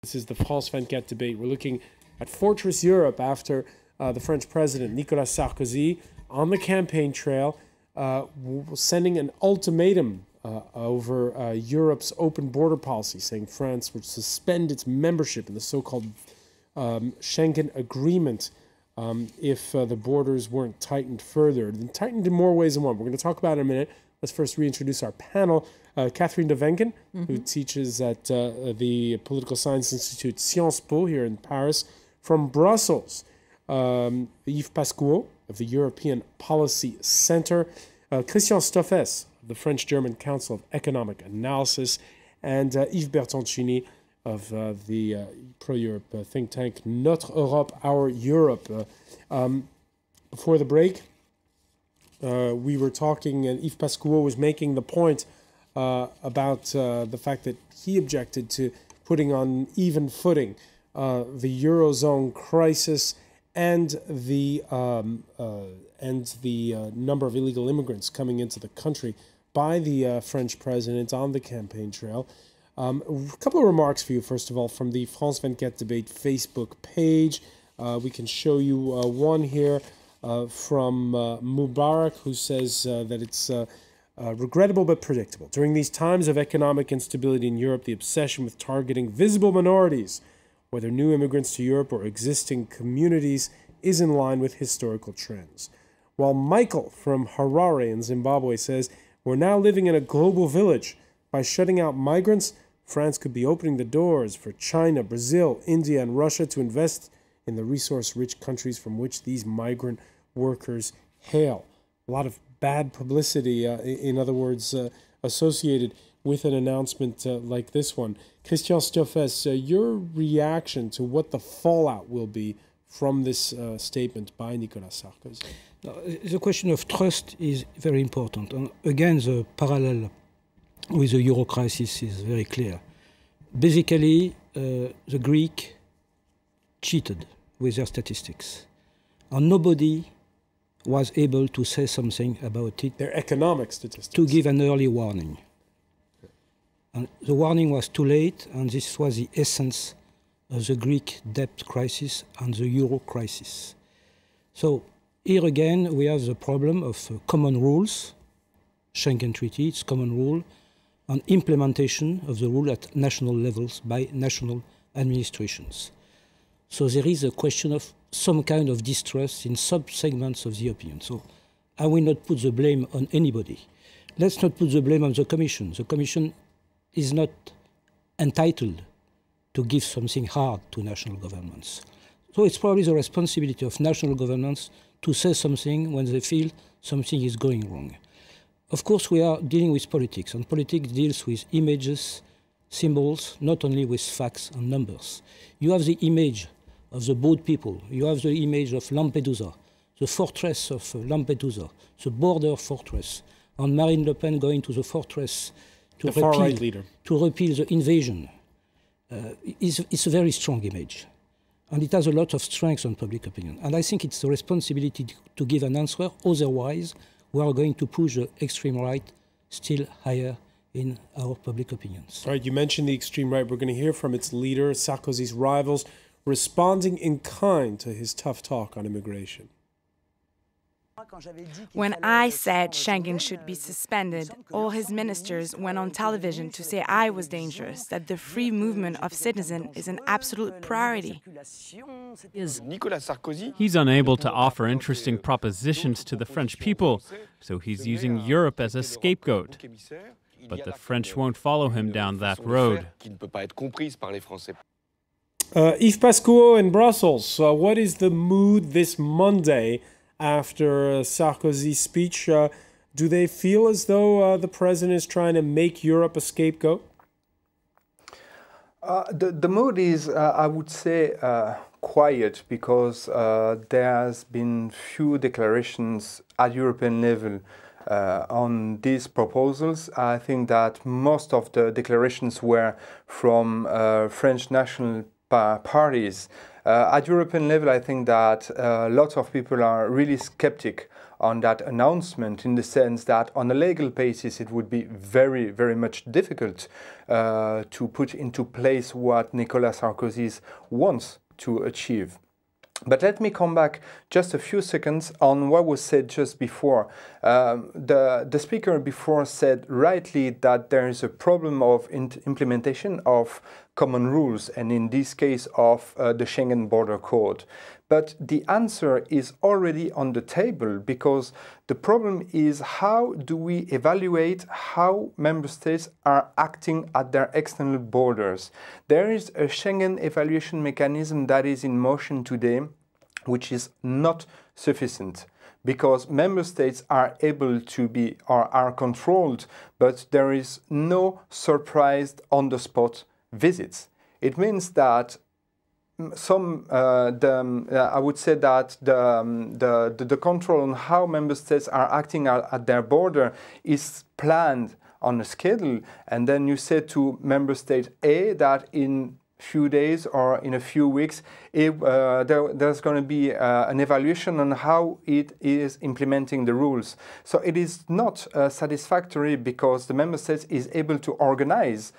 This is the France 24 debate. We're looking at Fortress Europe after the French president, Nicolas Sarkozy, on the campaign trail, sending an ultimatum over Europe's open border policy, saying France would suspend its membership in the so-called Schengen Agreement if the borders weren't tightened further. And tightened in more ways than one. We're going to talk about it in a minute. Let's first reintroduce our panel. Catherine de Wenken, who teaches at the Political Science Institute Sciences Po here in Paris. From Brussels, Yves Pascuot of the European Policy Center, Christian Stoffes of the French-German Council of Economic Analysis, and Yves Bertoncini of the pro-Europe think tank Notre Europe, Our Europe. Before the break, we were talking, and Yves Pascuot was making the point about the fact that he objected to putting on even footing the Eurozone crisis and the number of illegal immigrants coming into the country by the French president on the campaign trail. A couple of remarks for you, first of all, from the France 24 debate Facebook page. We can show you one here from Mubarak, who says that it's regrettable but predictable. During these times of economic instability in Europe, the obsession with targeting visible minorities, whether new immigrants to Europe or existing communities, is in line with historical trends. While Michael from Harare in Zimbabwe says, we're now living in a global village. By shutting out migrants, France could be opening the doors for China, Brazil, India, and Russia to invest in the resource-rich countries from which these migrant workers hail. A lot of bad publicity, in other words, associated with an announcement like this one. Christian Stoffes, your reaction to what the fallout will be from this statement by Nicolas Sarkozy? The question of trust is very important. And again, the parallel with the Euro crisis is very clear. Basically, the Greek cheated with their statistics. And nobody was able to say something about it. Their economic statistics. To give an early warning. And the warning was too late, and this was the essence of the Greek debt crisis and the Euro crisis. So here again, we have the problem of common rules, Schengen Treaty, it's common rule, and implementation of the rule at national levels by national administrations. So there is a question of some kind of distrust in sub-segments of the opinion. So I will not put the blame on anybody. Let's not put the blame on the Commission. The Commission is not entitled to give something hard to national governments. So it's probably the responsibility of national governments to say something when they feel something is going wrong. Of course, we are dealing with politics, and politics deals with images, symbols, not only with facts and numbers. You have the image of the boat people. You have the image of Lampedusa, the fortress of Lampedusa, the border fortress, and Marine Le Pen going to the fortress to repeal the invasion. It's a very strong image. And it has a lot of strength on public opinion. And I think it's the responsibility to give an answer. Otherwise, we are going to push the extreme right still higher in our public opinions. All right, you mentioned the extreme right. We're going to hear from its leader, Sarkozy's rivals, responding in kind to his tough talk on immigration. When I said Schengen should be suspended, all his ministers went on television to say I was dangerous, that the free movement of citizens is an absolute priority. He's unable to offer interesting propositions to the French people, so he's using Europe as a scapegoat. But the French won't follow him down that road. Yves Pascuot in Brussels, what is the mood this Monday after Sarkozy's speech? Do they feel as though the president is trying to make Europe a scapegoat? The mood is, I would say, quiet, because there has been few declarations at European level on these proposals. I think that most of the declarations were from French national parties At European level, I think that lots of people are really skeptic on that announcement, in the sense that on a legal basis it would be very, very much difficult to put into place what Nicolas Sarkozy wants to achieve. But let me come back just a few seconds on what was said just before. The speaker before said rightly that there is a problem of implementation of common rules, and in this case of the Schengen Border Code. But the answer is already on the table, because the problem is, how do we evaluate how member states are acting at their external borders? There is a Schengen evaluation mechanism that is in motion today, which is not sufficient, because member states are able to be or are controlled, but there is no surprise on-the-spot visits. It means that I would say that the control on how member states are acting at their border is planned on a schedule, and then you say to member state A that in few days or in a few weeks there's going to be an evaluation on how it is implementing the rules. So it is not satisfactory, because the member state is able to organize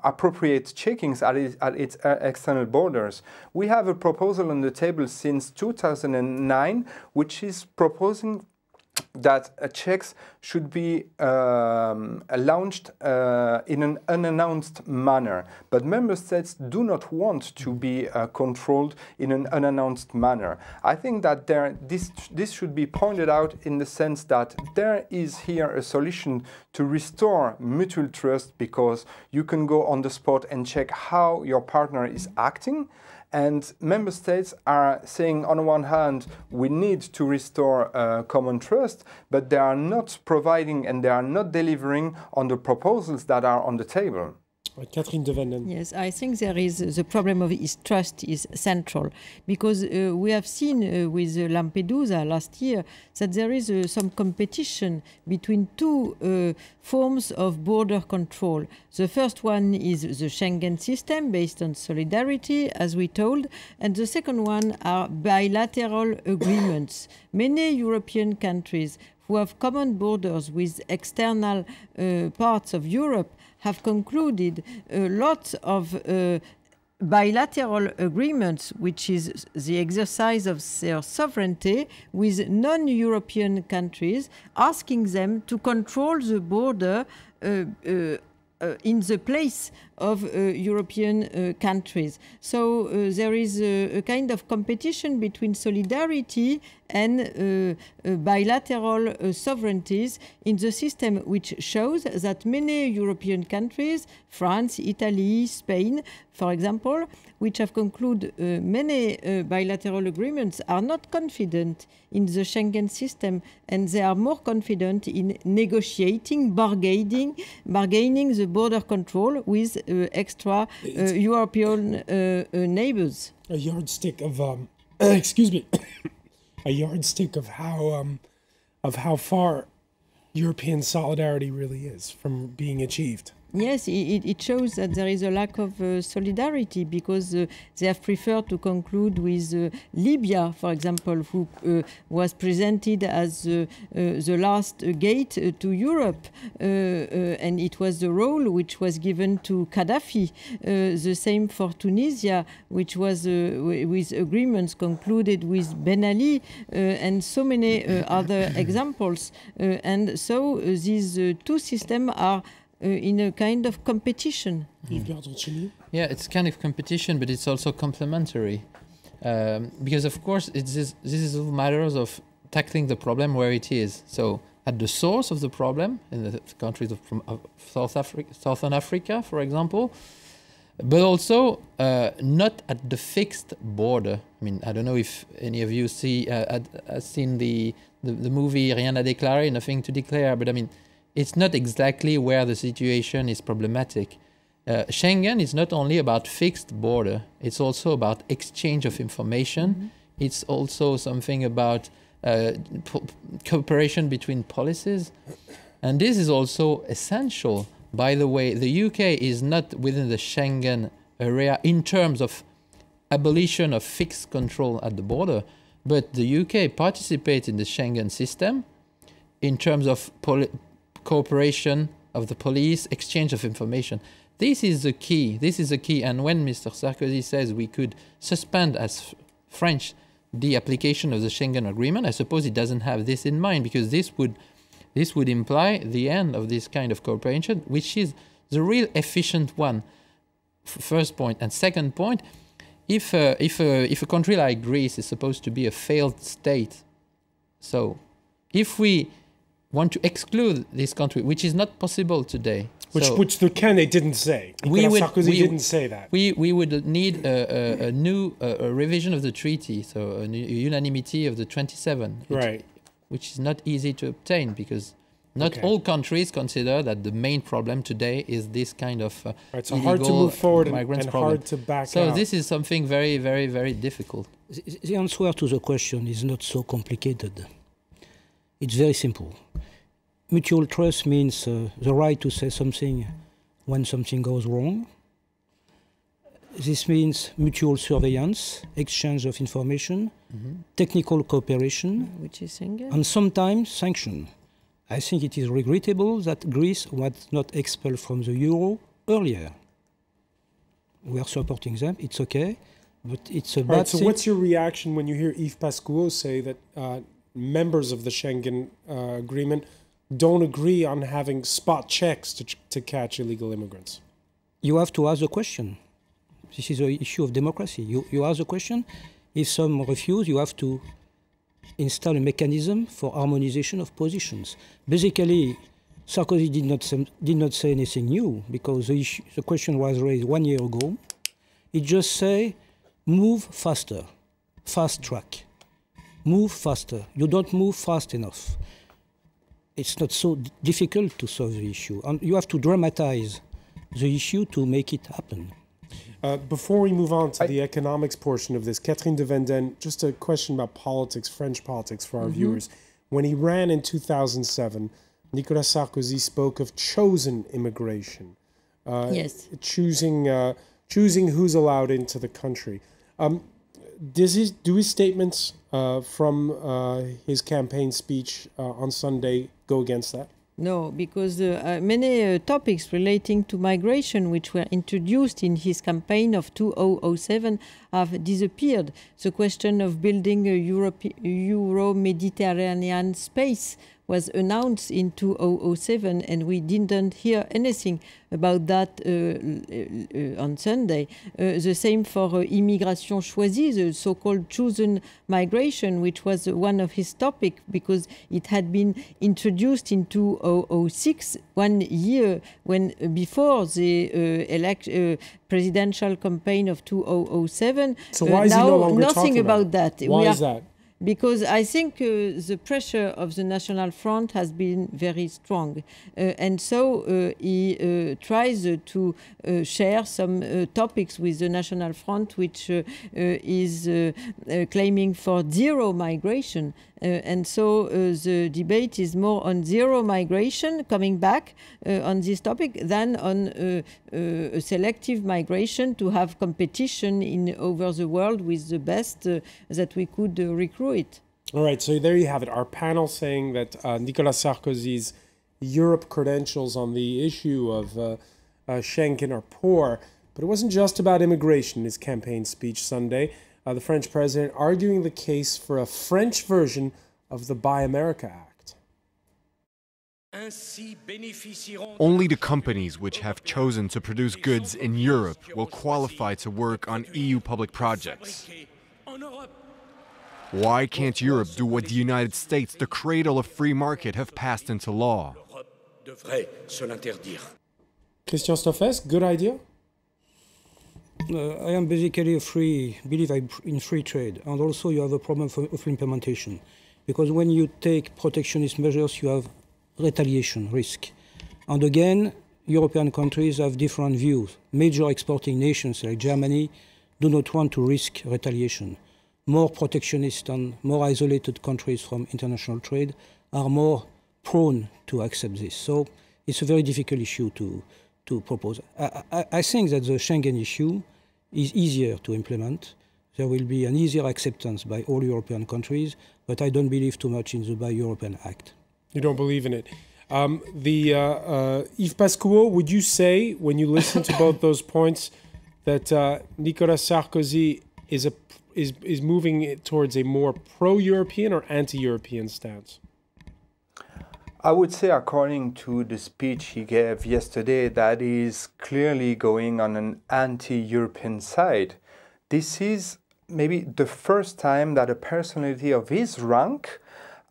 appropriate checkings at its external borders. We have a proposal on the table since 2009, which is proposing that checks should be launched in an unannounced manner. But member states do not want to be controlled in an unannounced manner. I think that this should be pointed out, in the sense that there is here a solution to restore mutual trust, because you can go on the spot and check how your partner is acting. And member states are saying, on the one hand, we need to restore common trust, but they are not providing and they are not delivering on the proposals that are on the table. Catherine de Venden. Yes, I think there is the problem of trust is central, because we have seen with Lampedusa last year that there is some competition between two forms of border control. The first one is the Schengen system based on solidarity, as we told, and the second one are bilateral agreements. Many European countries who have common borders with external parts of Europe have concluded a lot of bilateral agreements, which is the exercise of their sovereignty with non-European countries, asking them to control the border in the place of European countries. So there is a kind of competition between solidarity and bilateral sovereignties in the system, which shows that many European countries, France, Italy, Spain, for example, which have concluded many bilateral agreements, are not confident in the Schengen system, and they are more confident in negotiating, bargaining the border control with extra European neighbors. A yardstick of excuse me, a yardstick of how far European solidarity really is from being achieved. Yes, it shows that there is a lack of solidarity, because they have preferred to conclude with Libya, for example, who was presented as the last gate to Europe, and it was the role which was given to Gaddafi. The same for Tunisia, which was with agreements concluded with Ben Ali, and so many other examples. And so these two systems are in a kind of competition. Yeah, it's kind of competition, but it's also complementary. Because, of course, this is matters of tackling the problem where it is. So, at the source of the problem, in the countries of Southern Africa, for example, but also not at the fixed border. I mean, I don't know if any of you has seen the movie Rien à déclarer, Nothing to Declare, but I mean, it's not exactly where the situation is problematic. Schengen is not only about fixed border, it's also about exchange of information. Mm-hmm. It's also something about cooperation between policies. And this is also essential. By the way, the UK is not within the Schengen area in terms of abolition of fixed control at the border, but the UK participates in the Schengen system in terms of cooperation of the police, exchange of information. This is the key. This is the key. And when Mr. Sarkozy says we could suspend as French the application of the Schengen Agreement, I suppose he doesn't have this in mind, because this would imply the end of this kind of cooperation, which is the real efficient one. First point. And second point, if a country like Greece is supposed to be a failed state, so if we want to exclude this country, which is not possible today. Which the candidate didn't say. Sarkozy didn't say that. We would need a new revision of the treaty, so a unanimity of the 27. Right. Which is not easy to obtain, because not all countries consider that the main problem today is this kind of so hard to move forward and problem. Hard to back out. So this is something very, very, very difficult. The answer to the question is not so complicated. It's very simple. Mutual trust means the right to say something when something goes wrong. This means mutual surveillance, exchange of information, technical cooperation, which is Schengen, and sometimes sanction. I think it is regrettable that Greece was not expelled from the euro earlier. We are supporting them, it's okay, but it's a bad thing. So what's your reaction when you hear Yves Pascual say that members of the Schengen agreement don't agree on having spot checks to catch illegal immigrants? You have to ask the question. This is an issue of democracy. You ask the question. If some refuse, you have to install a mechanism for harmonization of positions. Basically, Sarkozy did not say anything new, because the question was raised 1 year ago. He just say, move faster, fast track. Move faster. You don't move fast enough. It's not so difficult to solve the issue. And you have to dramatize the issue to make it happen. Before we move on to the economics portion of this, Catherine de Venden, just a question about politics, French politics for our viewers. When he ran in 2007, Nicolas Sarkozy spoke of chosen immigration. Yes. Choosing who's allowed into the country. Do his statements from his campaign speech on Sunday go against that? No, because many topics relating to migration, which were introduced in his campaign of 2007, have disappeared. The question of building a Euro-Mediterranean space was announced in 2007, and we didn't hear anything about that on Sunday. The same for immigration choisie, the so-called chosen migration, which was one of his topics, because it had been introduced in 2006, 1 year before the presidential campaign of 2007. So why is he no longer nothing about that? Why is that? Because I think the pressure of the National Front has been very strong. And so he tries to share some topics with the National Front, which is claiming for zero migration. And so the debate is more on zero migration, coming back on this topic, than on a selective migration to have competition over the world with the best that we could recruit. All right, so there you have it. Our panel saying that Nicolas Sarkozy's Europe credentials on the issue of Schengen are poor. But it wasn't just about immigration in his campaign speech Sunday. The French president arguing the case for a French version of the Buy America Act. Only the companies which have chosen to produce goods in Europe will qualify to work on EU public projects. Why can't Europe do what the United States, the cradle of free market, have passed into law? Christian Stoffes, good idea? I am basically believe in free trade, and also you have a problem of implementation, because when you take protectionist measures, you have retaliation risk. And again, European countries have different views. Major exporting nations like Germany do not want to risk retaliation. More protectionist and more isolated countries from international trade are more prone to accept this. So it's a very difficult issue to propose. I think that the Schengen issue is easier to implement. There will be an easier acceptance by all European countries, but I don't believe too much in the Buy European Act. You don't believe in it. Yves Pascual, would you say, when you listen to both those points, that Nicolas Sarkozy is moving towards a more pro-European or anti-European stance? I would say, according to the speech he gave yesterday, that is clearly going on an anti-European side. This is maybe the first time that a personality of his rank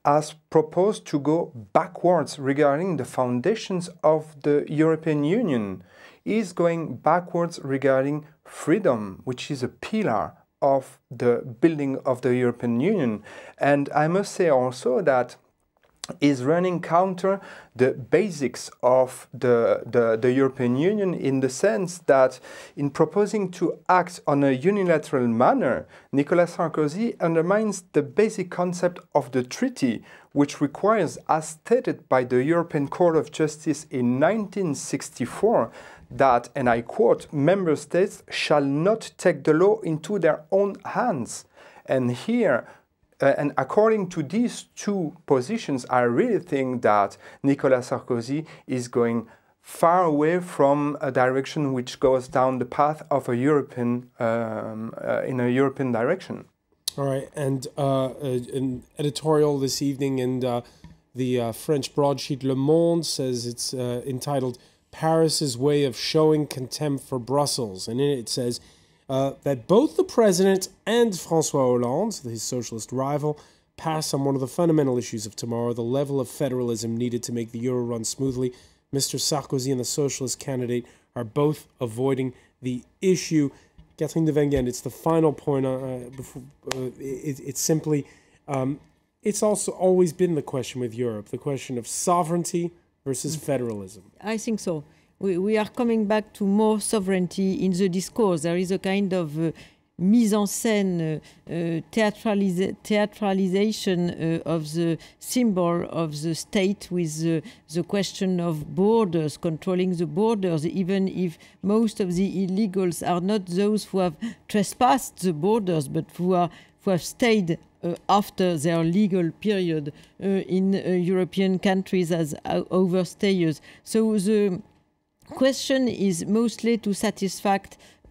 has proposed to go backwards regarding the foundations of the European Union. He's going backwards regarding freedom, which is a pillar of the building of the European Union. And I must say also that is running counter the basics of the European Union, in the sense that in proposing to act on a unilateral manner, Nicolas Sarkozy undermines the basic concept of the treaty, which requires, as stated by the European Court of Justice in 1964, that, and I quote, member states shall not take the law into their own hands. And here, and according to these two positions, I really think that Nicolas Sarkozy is going far away from a direction which goes down the path of a European, in a European direction. All right, and an editorial this evening in the French broadsheet Le Monde says it's entitled "Paris's Way of Showing Contempt for Brussels," and in it says that both the president and François Hollande, his socialist rival, pass on one of the fundamental issues of tomorrow, the level of federalism needed to make the euro run smoothly. Mr. Sarkozy and the socialist candidate are both avoiding the issue. Catherine de Wengen, it's the final point. It's simply, it's also always been the question with Europe, the question of sovereignty versus federalism. I think so. We are coming back to more sovereignty in the discourse. There is a kind of mise en scène, theatralization of the symbol of the state with the question of borders, controlling the borders, even if most of the illegals are not those who have trespassed the borders, but who have stayed after their legal period in European countries as overstayers. So the question is mostly to satisfy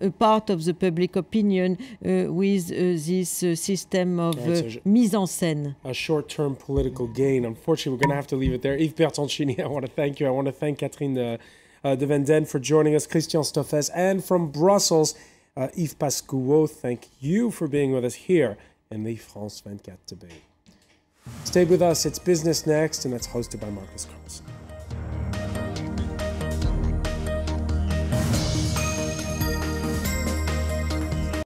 a part of the public opinion with this system of mise en scène. A short-term political gain. Unfortunately, we're going to have to leave it there. Yves Bertoncini, I want to thank you. I want to thank Catherine de Wengen for joining us, Christian Stoffes, and from Brussels, Yves Pascual. Thank you for being with us here in the France 24 debate. Stay with us. It's Business Next, and that's hosted by Marcus Carlson.